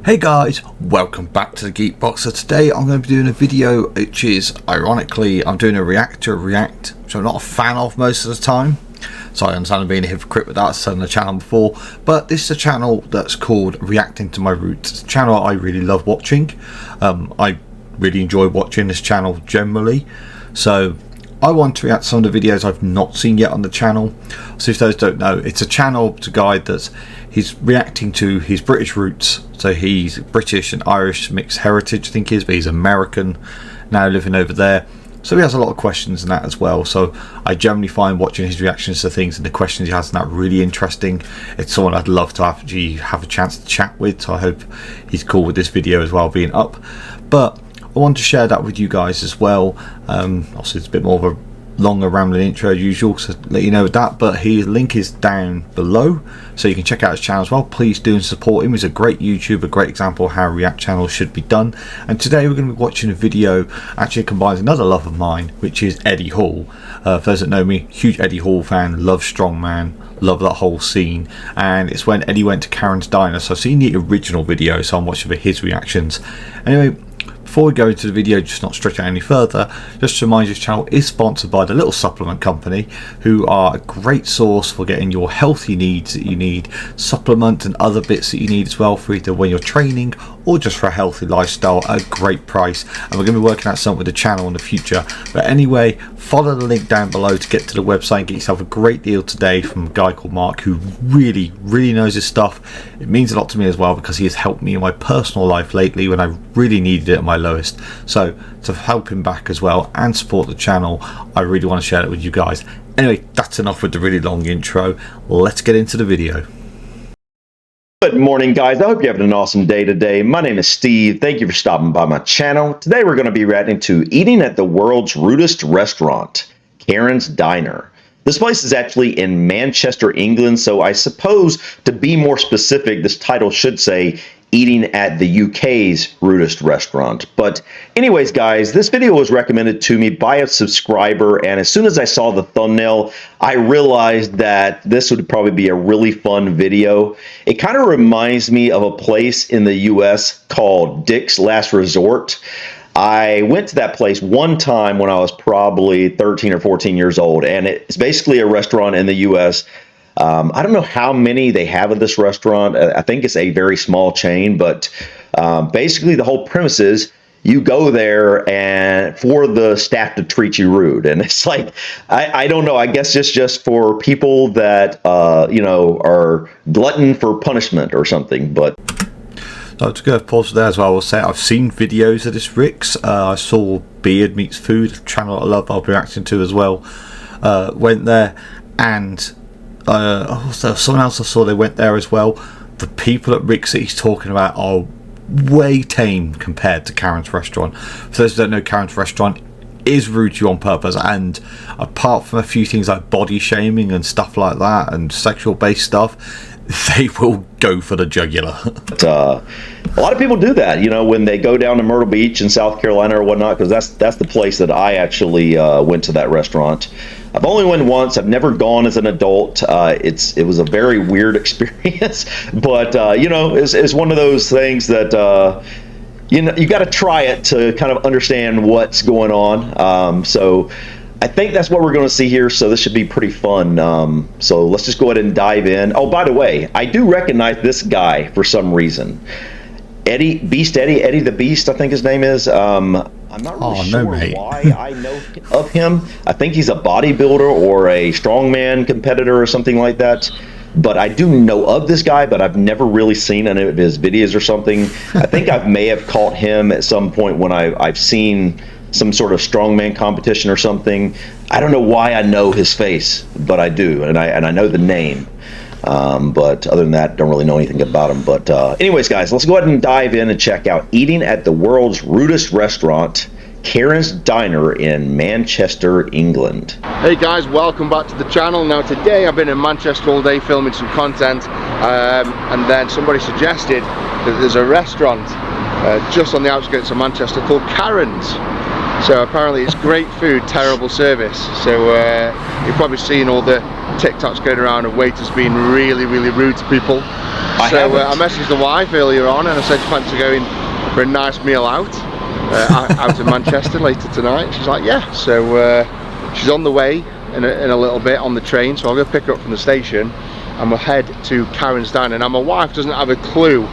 Hey guys, welcome back to the Geekbox. Today I'm going to be doing a video which is, ironically, I'm doing a react, which I'm not a fan of most of the time. So I understand I'm being a hypocrite with that, I've said on the channel before. But this is a channel that's called Reacting to My Roots. It's a channel I really love watching. I really enjoy watching this channel generally. So I want to react to some of the videos I've not seen yet on the channel. So if those don't know, it's a channel to guide that he's reacting to his British roots. So he's British and Irish mixed heritage, I think he is, but he's American now living over there. So he has a lot of questions in that as well. So I generally find watching his reactions to things and the questions he has in that really interesting. It's someone I'd love to actually have a chance to chat with. So I hope he's cool with this video as well being up. But I want to share that with you guys as well. Also, it's a bit more of a longer rambling intro as usual, so let you know that, but his link is down below so you can check out his channel as well. Please do and support him. He's a great YouTuber, a great example of how react channels should be done. And today we're going to be watching a video actually combines another love of mine, which is Eddie Hall. For those that know me, huge Eddie Hall fan, love Strongman, love that whole scene. And it's when Eddie went to Karen's Diner, so I've seen the original video, so I'm watching for his reactions. Anyway, before we go into the video, just not stretch out any further, just to remind you, this channel is sponsored by the Little Supplement Company, who are a great source for getting your healthy needs that you need, supplement and other bits that you need as well for either when you're training or just for a healthy lifestyle at a great price. And we're going to be working out something with the channel in the future. But anyway, follow the link down below to get to the website and get yourself a great deal today from a guy called Mark, who really knows his stuff. It means a lot to me as well because he has helped me in my personal life lately when I really needed it at my lowest. So to help him back as well and support the channel, I really want to share it with you guys. Anyway, that's enough with the really long intro. Let's get into the video. Good morning, guys. I hope you're having an awesome day today. My name is Steve. Thank you for stopping by my channel. Today we're going to be reacting to eating at the world's rudest restaurant, Karen's Diner. This place is actually in Manchester, England, so I suppose to be more specific, this title should say eating at the UK's rudest restaurant. But anyways, guys, this video was recommended to me by a subscriber, and as soon as I saw the thumbnail, I realized that this would probably be a really fun video. It kind of reminds me of a place in the US called Dick's Last Resort. I went to that place one time when I was probably 13 or 14 years old, and it's basically a restaurant in the US. I don't know how many they have of this restaurant. I think it's a very small chain, but basically the whole premise is you go there and for the staff to treat you rude. And it's like, I don't know, I guess it's just for people that, you know, are glutton for punishment or something, but... So to go pause there as well, I will say I've seen videos of this Rick's. I saw Beard Meets Food, a channel I love, I'll be reacting to as well. Went there, and also someone else I saw they went there as well. The people at Rick's that he's talking about are way tame compared to Karen's restaurant. For those who don't know, Karen's restaurant is rude to you on purpose, and apart from a few things like body shaming and stuff like that and sexual based stuff, they will go for the jugular. A lot of people do that, you know, when they go down to Myrtle Beach in South Carolina or whatnot, because that's the place that I actually went to that restaurant. I've only went once. I've never gone as an adult. It was a very weird experience, but you know, it's one of those things that you know, you got to try it to kind of understand what's going on. So I think that's what we're going to see here, so this should be pretty fun. So let's just go ahead and dive in. Oh, by the way, I do recognize this guy for some reason. Eddie the Beast, I think his name is. I'm not really sure why I know of him. I think he's a bodybuilder or a strongman competitor or something like that. But I do know of this guy, but I've never really seen any of his videos or something. I think I may have caught him at some point when I've seen some sort of strongman competition or something. I don't know why I know his face, but I do, and I know the name. But other than that, don't really know anything about him. But anyways, guys, let's go ahead and dive in and check out eating at the world's rudest restaurant, Karen's Diner in Manchester, England. Hey guys, welcome back to the channel. Now today I've been in Manchester all day filming some content, and then somebody suggested that there's a restaurant just on the outskirts of Manchester called Karen's. So apparently it's great food, terrible service. So you've probably seen all the TikToks going around of waiters being really rude to people. haven't. I messaged the wife earlier on and I said, fancy going for a nice meal out in Manchester later tonight. She's like, yeah. So she's on the way in a little bit on the train, so I'll go pick her up from the station and we'll head to Karen's Diner. Now my wife doesn't have a clue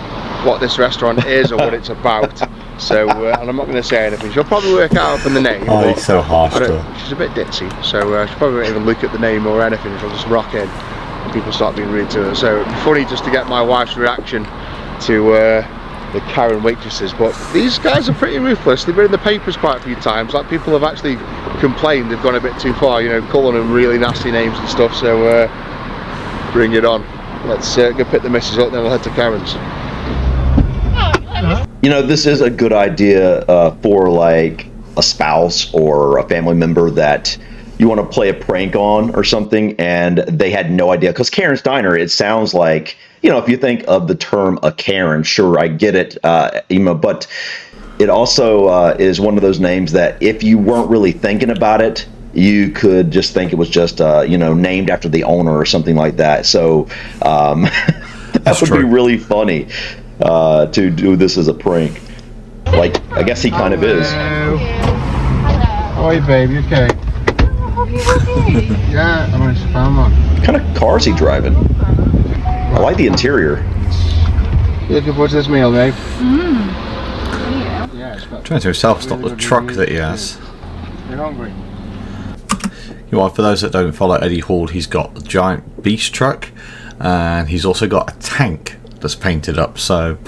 what this restaurant is or what it's about, so and I'm not going to say anything. She'll probably work out from the name. Oh, he's so harsh to her. She's a bit ditzy, so she probably won't even look at the name or anything. She'll just rock in and people start being rude to her. So it'd be funny just to get my wife's reaction to the Karen waitresses. But these guys are pretty ruthless. They've been in the papers quite a few times. Like, people have actually complained they've gone a bit too far, you know, calling them really nasty names and stuff. So bring it on. Let's go pick the missus up, then we'll head to Karen's. You know, this is a good idea for like a spouse or a family member that you want to play a prank on or something, and they had no idea. Because Karen's Diner, it sounds like, you know, if you think of the term a Karen, sure, I get it, you know, but it also is one of those names that if you weren't really thinking about it, you could just think it was just, you know, named after the owner or something like that. So that would be really funny to do this as a prank. Like, I guess he kind of is. How are you, babe? You okay? Yeah, I managed to find one. What kind of car is he driving? I like the interior. You looking forward to this meal, babe? Trying to himself stop the truck that he has. You're hungry? You know, for those that don't follow Eddie Hall, he's got a giant beast truck, and he's also got a tank that's painted up. So,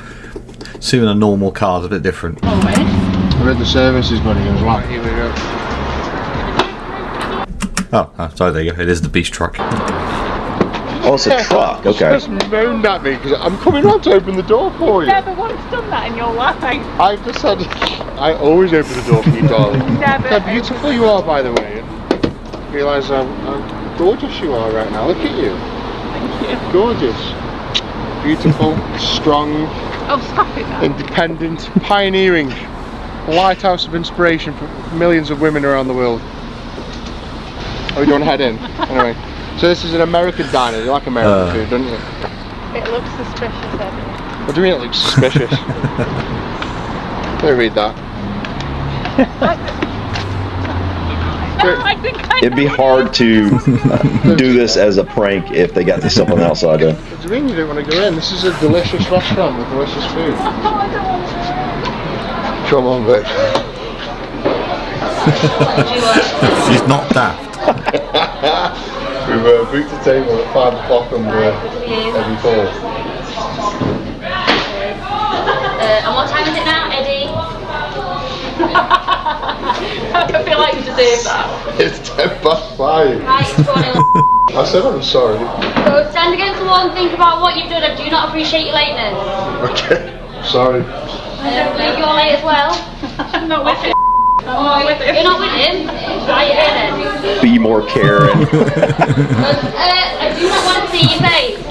seeing a normal car is a bit different. I read the services, buddy. It was like, here we go. Oh, sorry, there you go. It is the beast truck. Oh, it's a truck. Okay. Just moaned at me because I'm coming round to open the door for you. Never once done that in your life. I just said, I always open the door for you, darling. Never. How beautiful you are, by the way. And realise how gorgeous you are right now. Look at you. Thank you. Gorgeous. Beautiful, strong, Oh, stop it now. independent, pioneering, lighthouse of inspiration for millions of women around the world. Oh, we don't head in. Anyway, so this is an American diner. You like American food, don't you? It looks suspicious, Eddie. What do you mean it looks suspicious? Let me read that. I think I It'd be know hard to do this as a prank if they got something outside of. What do you mean you don't want to go in? This is a delicious restaurant with delicious food. I don't want to. Come on, babe. She's not daft. We've booked a table at 5 o'clock on every fall. And what time is it now, Eddie? I feel like you deserve that. It's 5:10. Right, go on. I said I'm sorry. So stand against the wall and think about what you've done. I do not appreciate your lateness. Okay, sorry. Believe you're late as well. I'm not with him. I'm not with him. You're not with him? Right, here then. Be more Karen. I do not want to see your face.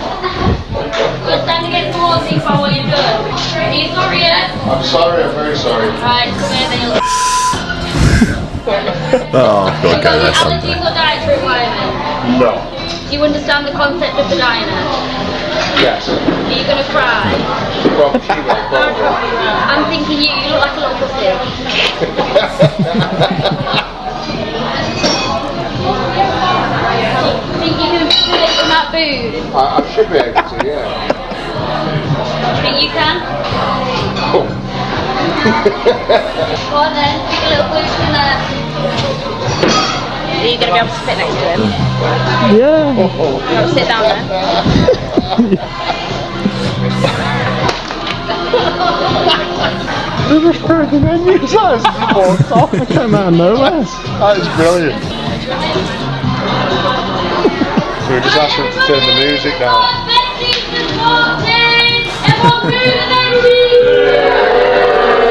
So stand against the wall and think about what you've done. Are you sorry yet? I'm sorry, I'm very sorry. Right, come here then. You'll... Oh, I've got to You've go got there any allergies someday. or dietary requirements? No. Do you understand the concept of the diner? Yes. Are you going to cry? Probably, probably. I'm thinking you look like a little pussy. Think you can fit in that food? I should be able to, yeah. Think you can? Oh. Go on then, stick a little boost in there. Are you going to be able to sit next to him? Yeah. You want to sit down there? This is further than you guys. I came out of nowhere. That is brilliant. So we just asked them to turn the music down.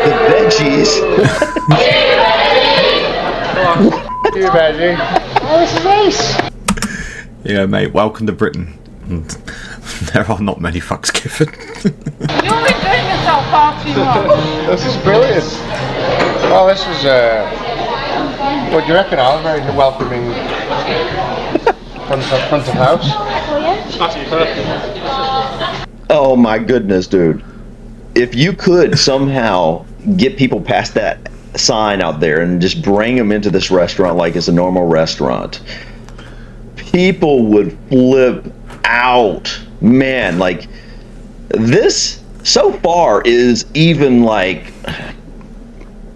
The veggies. You veggie. Oh, this is nice. Yeah, mate, welcome to Britain. There are not many fucks given. You're enjoying yourself far too much. This is brilliant. Well, this is, what do you reckon, Al? Very welcoming front of house. Oh, Oh my goodness, dude. If you could somehow get people past that sign out there and just bring them into this restaurant like it's a normal restaurant, people would flip out. Man, like, this so far is even like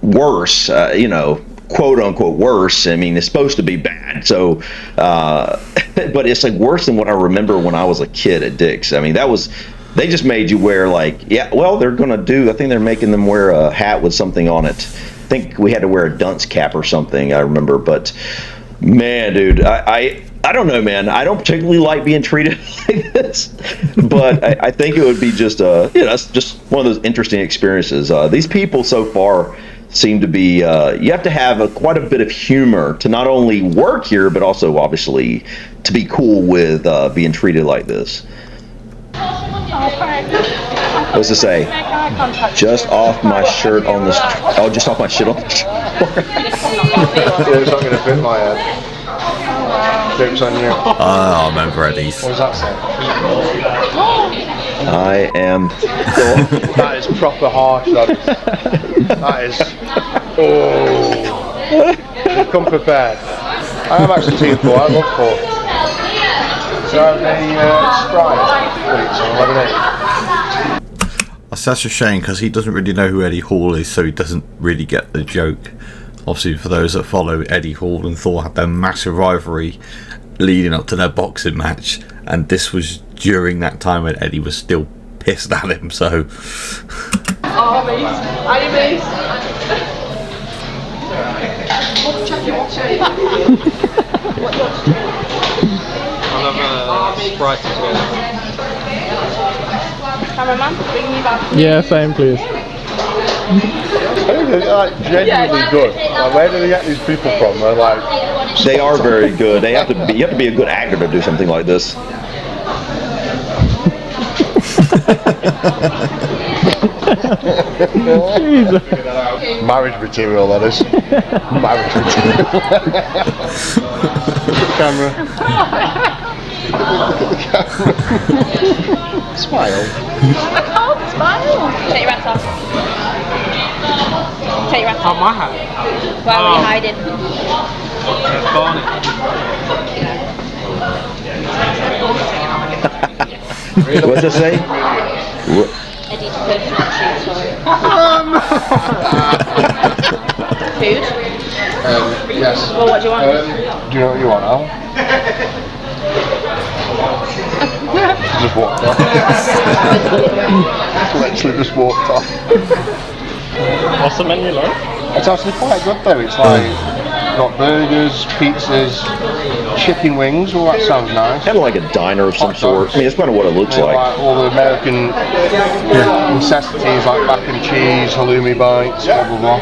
worse, you know, quote unquote worse. I mean, it's supposed to be bad, so but it's like worse than what I remember when I was a kid at Dick's. I mean, that was, they just made you wear, like, yeah, well, they're gonna do, I think they're making them wear a hat with something on it. I think we had to wear a dunce cap or something, I remember. But man, dude, I don't know, man. I don't particularly like being treated like this, but I think it would be just you know, it's just one of those interesting experiences. These people so far seem to be, you have to have quite a bit of humor to not only work here, but also obviously to be cool with being treated like this. What's it say? Just off my shirt on the, oh, just off my shit on the It's not going to fit my head. Jokes on you. I remember Eddie's. What does that say? I am. That is proper harsh. That is. Oh. Come prepared. I am actually team 4. I love 4. So I have a Sprite, please, or lemonade. That's such a shame because he doesn't really know who Eddie Hall is, so he doesn't really get the joke. Obviously, for those that follow, Eddie Hall and Thor had their massive rivalry leading up to their boxing match, and this was during that time when Eddie was still pissed at him. So. I'll have a Sprite as well. Cameraman, bring me back. Yeah, same please. I think they're like genuinely good. Like, where do they get these people from? They're like, They are very good. They have to be. You have to be a good actor to do something like this. marriage material, that is. Marriage material. Look at the camera. Look at the camera. Smile. I can't smile. Take your hats off. Take your hats Oh, off. my hat. Why were you hiding? What's it say? Eddie's personal treat, sorry. Food? Yes. Well, what do you want? Do you know what you want, Al? Just walked off. Literally just walked off. What's the menu like? It's actually quite good though. It's like got burgers, pizzas, chicken wings. All that sounds nice. Kind of like a diner of some sort. I mean, it's kind of what it looks Like like. all the American necessities like mac and cheese, halloumi bites, blah blah blah.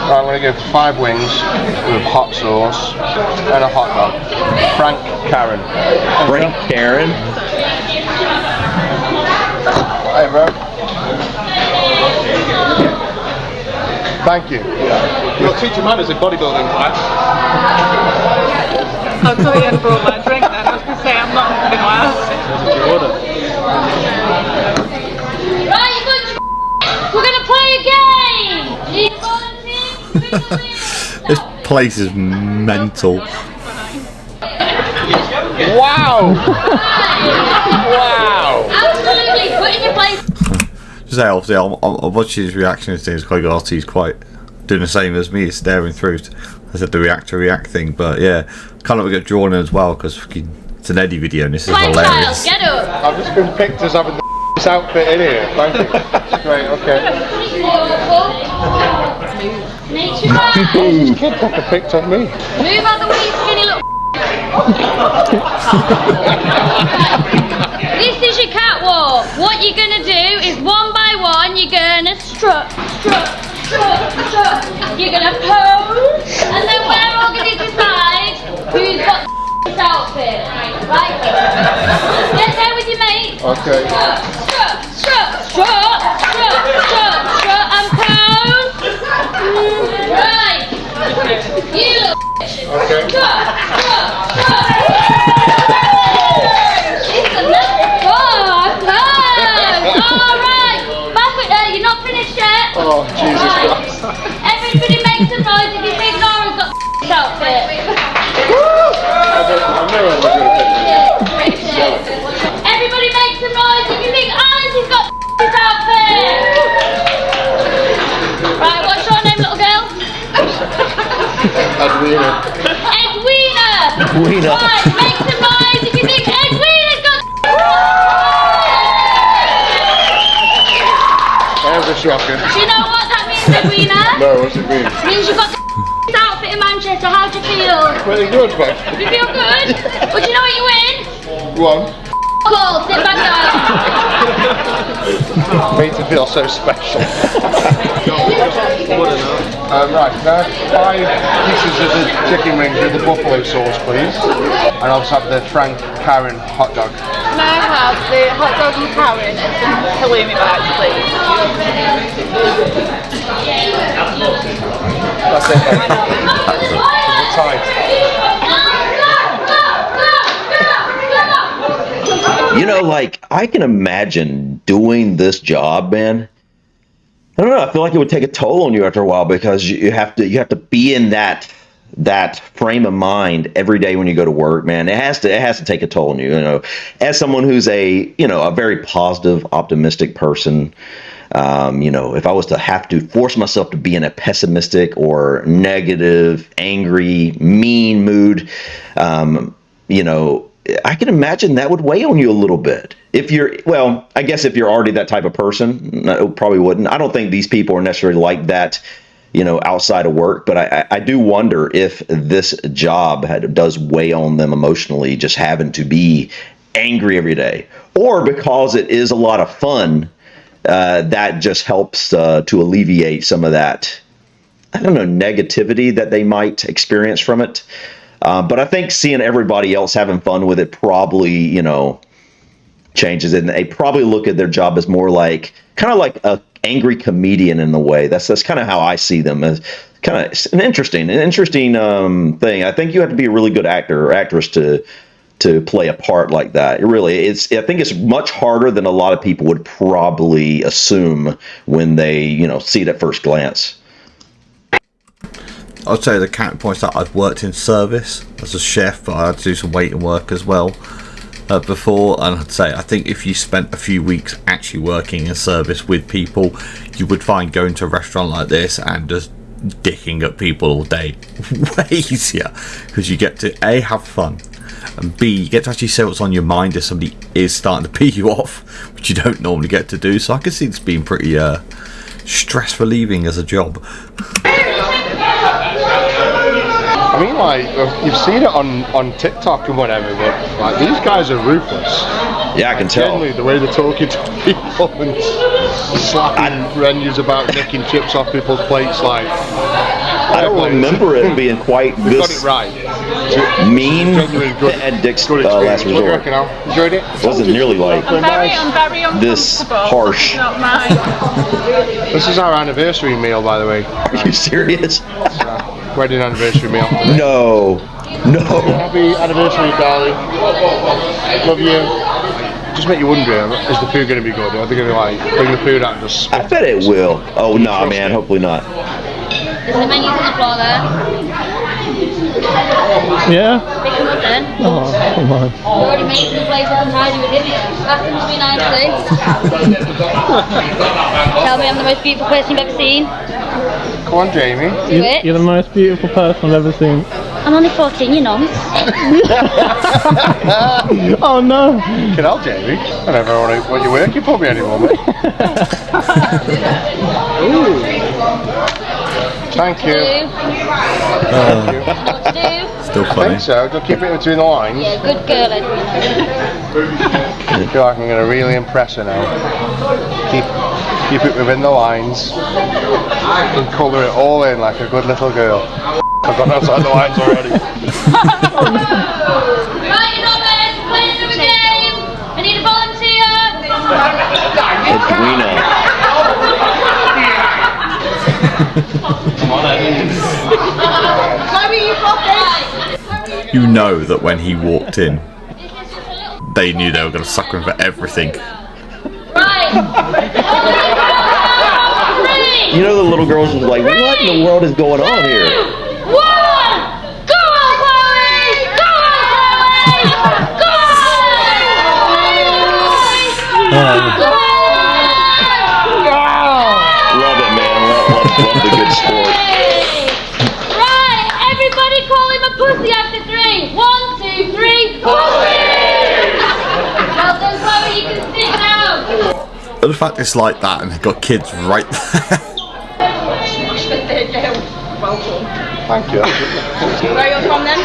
Right, I'm gonna go for 5 wings with hot sauce and a hot dog. Frank Karen. Frank Karen. Hey bro. Thank you. You're teaching manners in bodybuilding class. I thought you had brought my drink then. I was going to say, I'm not in my house. Right, you bunch of we're gonna play a game! Need a volunteer? This place is mental. Wow! Wow! Absolutely, put in your place. Just say, obviously, I'm watching his reaction to things quite good. He's quite doing the same as me, staring through. I said the react to react thing, but yeah, kind of get drawn in as well because it's an Eddie video and this is Play hilarious. child, get up! I've just been picked as having this outfit in here. Thank you. Great, okay. Nature man! This kid fucking picked on me. Move out the way, you skinny little. This is your catwalk. What you're gonna do is one by one, you're gonna strut, strut, strut, strut. You're gonna pose, and then we're all gonna decide who's got this outfit. Right? Get there with your mate. Okay. Strut, strut, strut, strut, strut, strut, strut, and pose. Right. You look. Okay. Strut, strut, strut. It's a little fun. Everybody make some noise if you think Alice's got this outfit. Right, what's your name, little girl? Edwina. Edwina. Edwina. Right, make some noise if you think Edwina's got. There's a shocker. Do you know what that means, Edwina? No, what's it mean? It means you've got the outfit in Manchester. How do you feel? Really good, mate. You feel good? Well, do you know what you win? Go on. Cool, sit back down. Made to feel so special. Right, now 5 pieces of the chicken wings with the buffalo sauce, please. And I'll also have the Frank Karen hot dog. Can I have the hot dog and Karen and some halloumi bites, please? That's it, mate. Double tight. You know, like, I can imagine doing this job, man. I don't know. I feel like it would take a toll on you after a while because you have to be in that frame of mind every day when you go to work, man. It has to take a toll on you. You know, as someone who's a very positive, optimistic person. You know, if I was to have to force myself to be in a pessimistic or negative, angry, mean mood, you know, I can imagine that would weigh on you a little bit. If you're, well, I guess if you're already that type of person, no, probably wouldn't. I don't think these people are necessarily like that, you know, outside of work. But I do wonder if this job does weigh on them emotionally, just having to be angry every day, or because it is a lot of fun, that just helps to alleviate some of that, I don't know, negativity that they might experience from it. But I think seeing everybody else having fun with it probably, you know, changes it. And they probably look at their job as more like, kind of like a angry comedian in a way. That's kind of how I see them, as kind of an interesting thing. I think you have to be a really good actor or actress to play a part like that. It really is. I think it's much harder than a lot of people would probably assume when they, you know, see it at first glance. I'd say the counterpoint is that I've worked in service as a chef, but I had to do some waiting work as well before. And I'd say I think if you spent a few weeks actually working in service with people, you would find going to a restaurant like this and just dicking at people all day way easier, because you get to A, have fun, and B, you get to actually say what's on your mind if somebody is starting to pee you off, which you don't normally get to do. So I can see this being pretty stress relieving as a job. I mean, like, you've seen it on TikTok and whatever, but like, these guys are ruthless. Yeah, I can tell. Generally, the way they're talking to people and slapping menus about nicking chips off people's plates, like. I don't remember it being quite We got this it right. mean Genuinely good. at Dick's Good Last experience. What do you Resort. reckon, Al? Enjoyed it? Wasn't nearly like I'm very this uncomfortable. harsh. Not mine. This is our anniversary meal, by the way. Are you serious? Wedding anniversary meal. No. Happy anniversary, darling. Love you. Just make you wonder, is the food going to be good? Are they going to like bring the food out and just spit? I bet it will. Oh, nah, man. Hopefully not. There's the menus on the floor there. Yeah? Pick them up then. Oh, come on. You're already making the place up and tidy with it. Ask them to be nicely. Tell me I'm the most beautiful person you've ever seen. Come on, Jamie. Do it. You're the most beautiful person I've ever seen. I'm only 14, you know. Oh no! Get out, Jamie. I never want you working for me anymore, mate. Ooh. Thank you. Do. Thank you. What to do? Still I funny. think so. Don't keep it between the lines. Yeah, good girl, Edwina. I feel like I'm going to really impress her now. Keep it within the lines and colour it all in like a good little girl. I've gone outside the lines already. Right, you know, let's play another game. I need a volunteer. You know that when he walked in, they knew they were going to sucker him for everything. Right. You know, the little girls was like, what in the world is going on here? 2, 1. Go on, Chloe! Go on, Chloe! But the fact it's like that and they've got kids right there. Thank you. Where are you from then?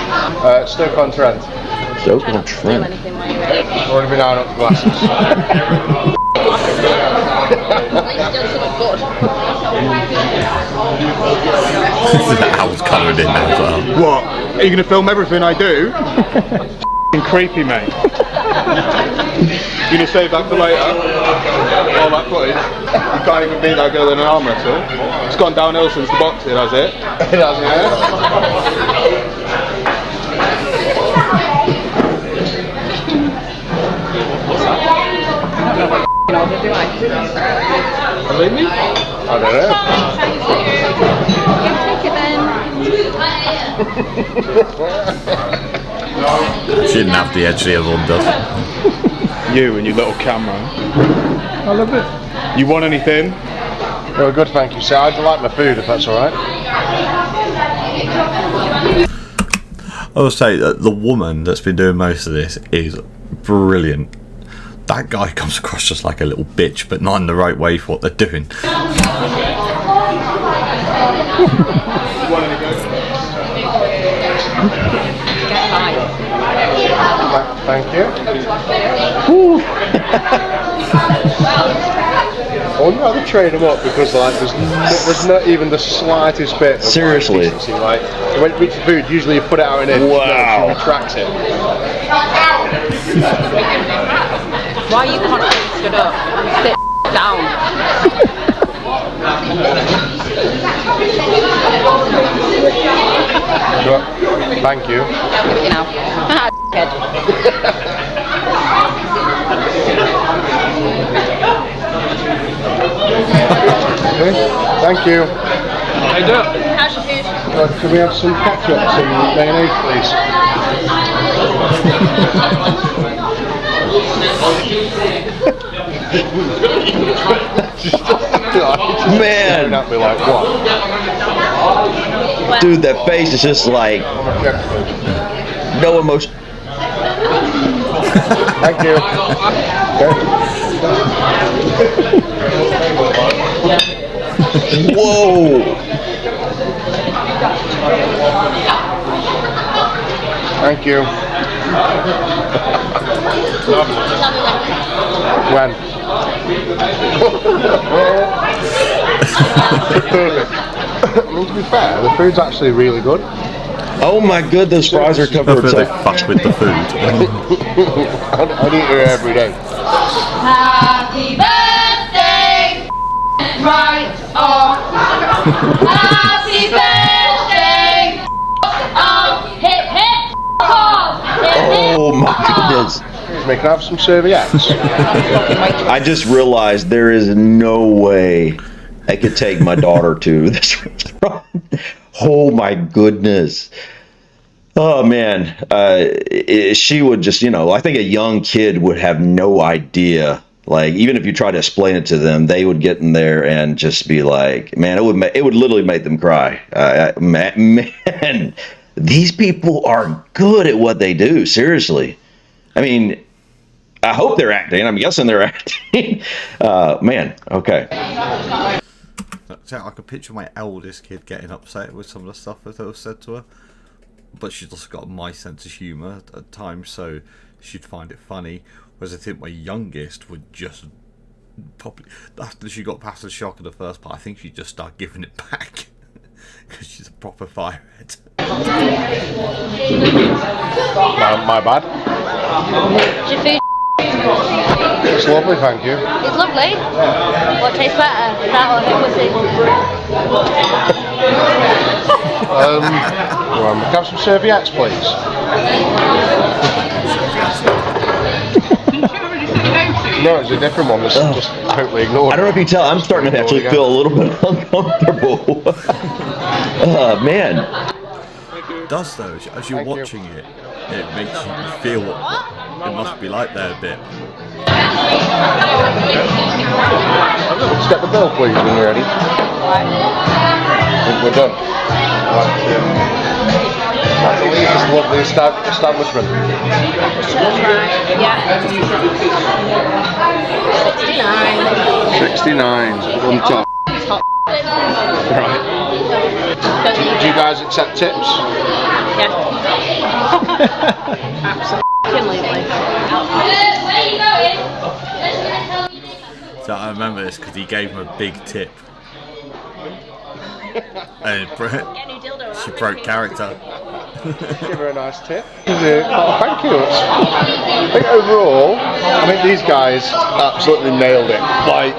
Stoke-on-Trent. Stoke-on-Trent. Anything while you're ready. Already been ironing up the glasses. Al's coloured in there as well. What? Are you going to film everything I do? F***ing creepy, mate. You going to save that for later? All that footage? You can't even beat that girl in an arm wrestle. It's gone downhill since the boxing, has it? It has, yeah. Believe me? I don't know. She didn't have the edge the other one does. You and your little camera. I love it. You want anything? Well, good, thank you, sir. I'd like my food if that's alright. I will say that the woman that's been doing most of this is brilliant. That guy comes across just like a little bitch, but not in the right way for what they're doing. Thank you. I wonder how they train them up because like there's not even the slightest bit of Seriously. decency. Like when you reach the food, usually you put it out in it. Wow. She retracts it. Why are you constantly stood up? Sit down. Thank you. I'll give it you now. Kid. Okay. Thank you. Hey, do it. How's your food? Can we have some ketchup, some mayonnaise, please? Man, At me like what? dude, that face is just like no emotion. Thank you. Whoa! Thank you. When? Perfect. I mean, to be fair, the food's actually really good. Oh my god, those fries are I covered feel they with fuck with the food. I'd eat it every day. Happy birthday, right off. Happy birthday, off. Hip hip hop. Hip hip Oh my hop. goodness. We can have some serviettes. I just realized there is no way I could take my daughter to this restaurant. Oh my goodness. Oh man. She would just, I think a young kid would have no idea. Like, even if you try to explain it to them, they would get in there and just be like, man, it would literally make them cry. Man, these people are good at what they do. Seriously. I mean, I hope they're acting. I'm guessing they're acting. Man, okay. So I can picture my eldest kid getting upset with some of the stuff that was said to her, but she's also got my sense of humour at times, so she'd find it funny. Whereas I think my youngest would just probably, after she got past the shock of the first part, I think she'd just start giving it back because she's a proper firehead. My bad. Is your food? It's lovely, thank you. It's lovely. What tastes better? That or pussy? Can I have some serviettes, please? No, it's a different one that's just totally ignored. I don't know if you tell, I'm starting to actually feel a little bit uncomfortable. Man. It does though, as you're watching it, it makes you feel what it must be like there a bit. Let's get the bill, please, when you're ready. We're done. I believe it's a lovely establishment. Yeah. 69 on top. Right. Do you guys accept tips? Yeah. Absolutely. Where are you going? Let's go tell you. So I remember this because he gave him a big tip. And she broke character. Give her a nice tip. Oh, thank you. I think overall, I think these guys absolutely nailed it. Like,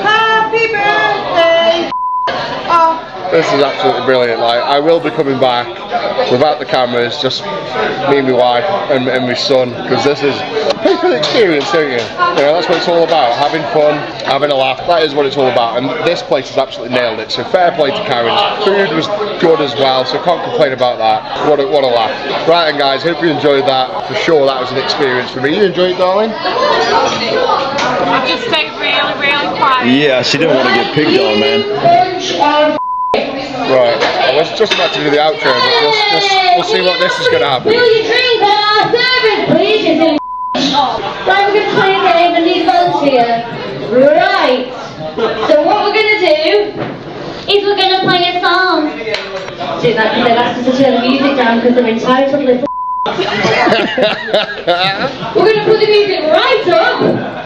Happy birthday! this is absolutely brilliant. Like, I will be coming back without the cameras, just me and my wife and my son, because this is pay for the experience, don't you? You know, that's what it's all about. Having fun, having a laugh. That is what it's all about. And this place has absolutely nailed it. So fair play to Karen's. Food was good as well, so can't complain about that. What a laugh. Right then, guys, hope you enjoyed that. For sure, that was an experience for me. You enjoyed it, darling? I've just stayed really, really quiet. Yeah, she didn't want to get picked on, man. Right. I was just about to do the outro, but we'll see what this is going to happen. Will you drink our service, please? You silly Right, we're going to play a game and need volunteer. Right. So what we're going to do is we're going to play a song. See that because they've asked us to turn the music down because they're entitled little We're going to put the music right up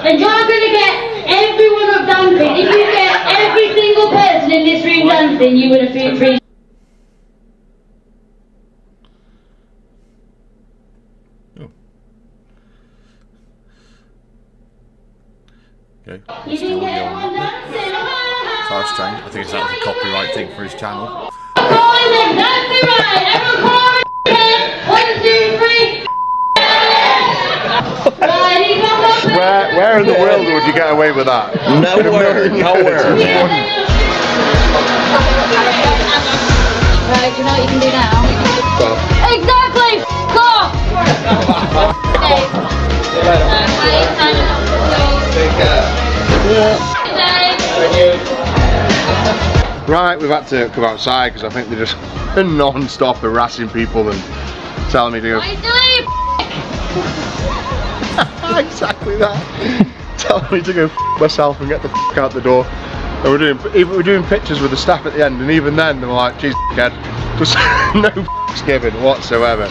and you're going to get everyone up dancing. If you get every single person in this room dancing, you win a free Okay. You didn't get everyone dancing. So that's strange. I think it's out of the copyright thing for his channel. Boys and dancing right. Everyone come on again. 1, 2, 3. Right, he's on the Where in the world would you get away with that? Nowhere, nowhere, man. Right, do you know what you can do now? Exactly! Go! Right, we've had to come outside because I think they're just non-stop harassing people and telling me to go. What are you doing? Exactly that. Telling me to go myself and get the out the door. And we're doing pictures with the staff at the end, and even then they were like, "Geez, kid," just no given whatsoever.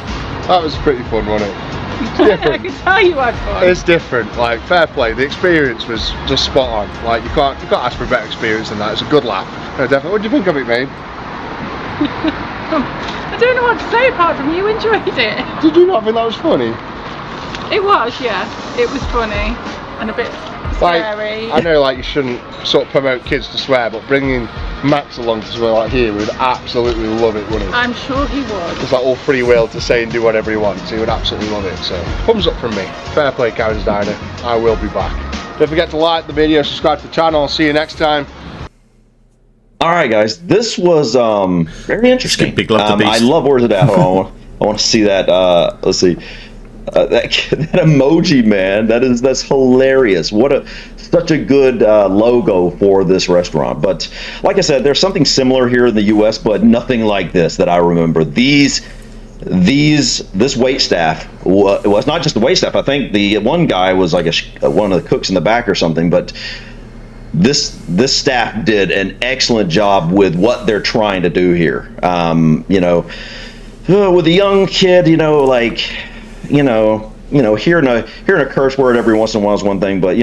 That was pretty fun, wasn't it? It's different. I can tell you had fun. It's different. Like, fair play. The experience was just spot on. Like, you can't ask for a better experience than that. It's a good laugh. No, definitely. What do you think of it, mate? I don't know what to say apart from you enjoyed it. Did you not think that was funny? It was, yeah. It was funny and a bit Like, scary. I know, like, you shouldn't sort of promote kids to swear, but bringing Max along to swear like here, we would absolutely love it, wouldn't he? I'm sure he would. It's like all free will to say and do whatever he wants. He would absolutely love it. So, thumbs up from me. Fair play, Karen's Diner. I will be back. Don't forget to like the video, subscribe to the channel. I'll see you next time. All right, guys. This was very interesting. Big Love the I Beast. love Where's It At? I want to see that. Let's see. That emoji, man. That's hilarious. Such a good logo for this restaurant. But like I said, there's something similar here in the U.S., but nothing like this that I remember. This wait staff was not just the wait staff. I think the one guy was like one of the cooks in the back or something. But this staff did an excellent job with what they're trying to do here. You know, with a young kid, you know, like. You know, hearing a curse word every once in a while is one thing, but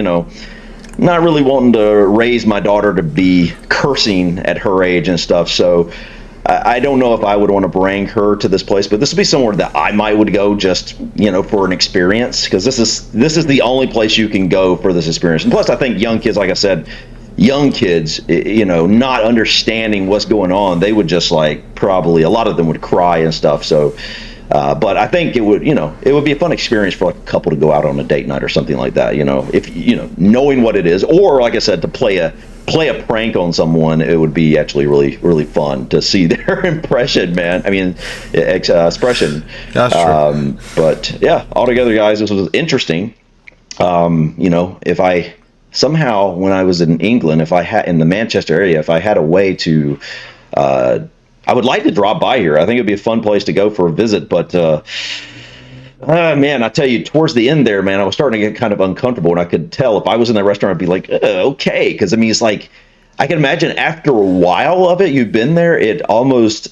not really wanting to raise my daughter to be cursing at her age and stuff. So I don't know if I would want to bring her to this place, but this would be somewhere that I would go just for an experience, because this is the only place you can go for this experience. And plus, I think young kids, like I said, not understanding what's going on, they would just probably a lot of them would cry and stuff. So. But I think it would be a fun experience for like a couple to go out on a date night or something like that. If knowing what it is, or like I said, to play a prank on someone, it would be actually really, really fun to see their impression, man. I mean, expression. That's true. But yeah, altogether, guys, this was interesting. If I somehow when I was in England, if I had in the Manchester area, if I had a way to, I would like to drop by here. I think it'd be a fun place to go for a visit. But man, I tell you, towards the end there, man, I was starting to get kind of uncomfortable, and I could tell if I was in that restaurant, I'd be like, okay, because I mean, it's like I can imagine after a while of it, you've been there, it almost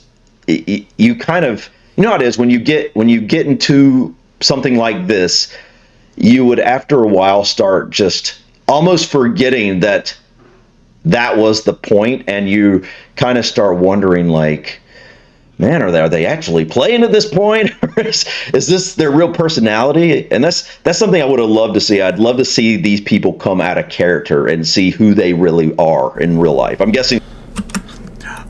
you kind of, you know how it is when you get into something like this, you would after a while start just almost forgetting that was the point, and you kind of start wondering like, man, are they actually playing at this point? Or is this their real personality? And that's something I would have loved to see. I'd love to see these people come out of character and see who they really are in real life. I'm guessing.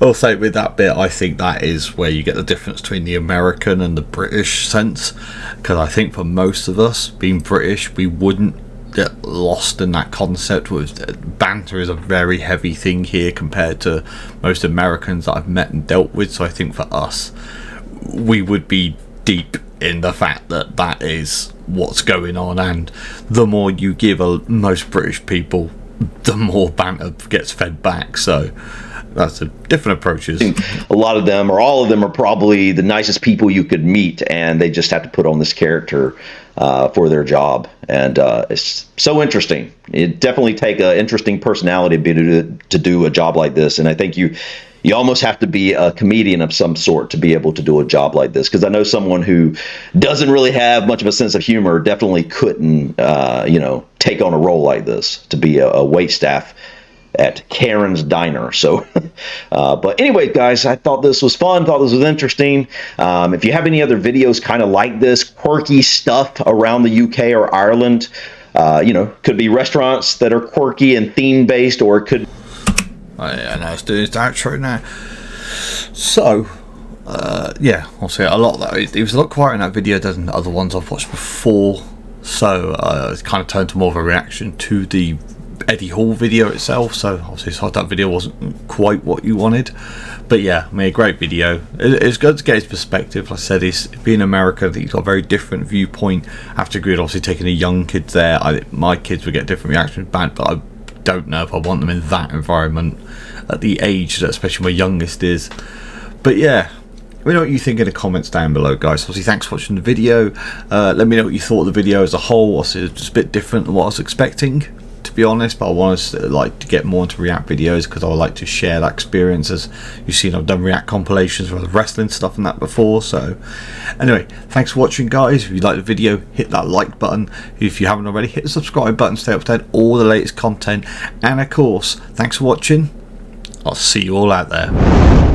Also, with that bit, I think that is where you get the difference between the American and the British sense. Because I think for most of us, being British, we wouldn't get lost in that concept. With banter is a very heavy thing here compared to most Americans that I've met and dealt with. So I think for us, we would be deep in the fact that that is what's going on. And the more you give most British people, the more banter gets fed back. So that's a different approaches. A lot of them, or all of them, are probably the nicest people you could meet, and they just have to put on this character for their job. And it's so interesting. It definitely take an interesting personality to do a job like this. And I think you almost have to be a comedian of some sort to be able to do a job like this. Because I know someone who doesn't really have much of a sense of humor definitely couldn't, take on a role like this, to be a wait staff at Karen's Diner. So, but anyway, guys, I thought this was fun. Thought this was interesting. If you have any other videos kind of like this, quirky stuff around the UK or Ireland, could be restaurants that are quirky and theme based, or it could. I know it's doing its outro now. So, yeah, I'll say a lot. It was a lot quieter in that video than other ones I've watched before. So, it's kind of turned to more of a reaction to the Eddie Hall video itself. So obviously that video wasn't quite what you wanted, but yeah, I mean, a great video. It's good to get his perspective. Like I said, he's being American, he's got a very different viewpoint. I have to agree with obviously taking the young kids there. My kids would get a different reaction but I don't know if I want them in that environment at the age that especially my youngest is. But yeah, let me know what you think in the comments down below, guys. Obviously, thanks for watching the video. Let me know what you thought of the video as a whole. Obviously, it's just a bit different than what I was expecting, to be honest, but I want to get more into react videos because I would like to share that experience. As you've seen, I've done react compilations for the wrestling stuff and that before. So anyway, thanks for watching, guys. If you like the video, hit that like button. If you haven't already, hit the subscribe button to stay up to date all the latest content. And of course, thanks for watching. I'll see you all out there.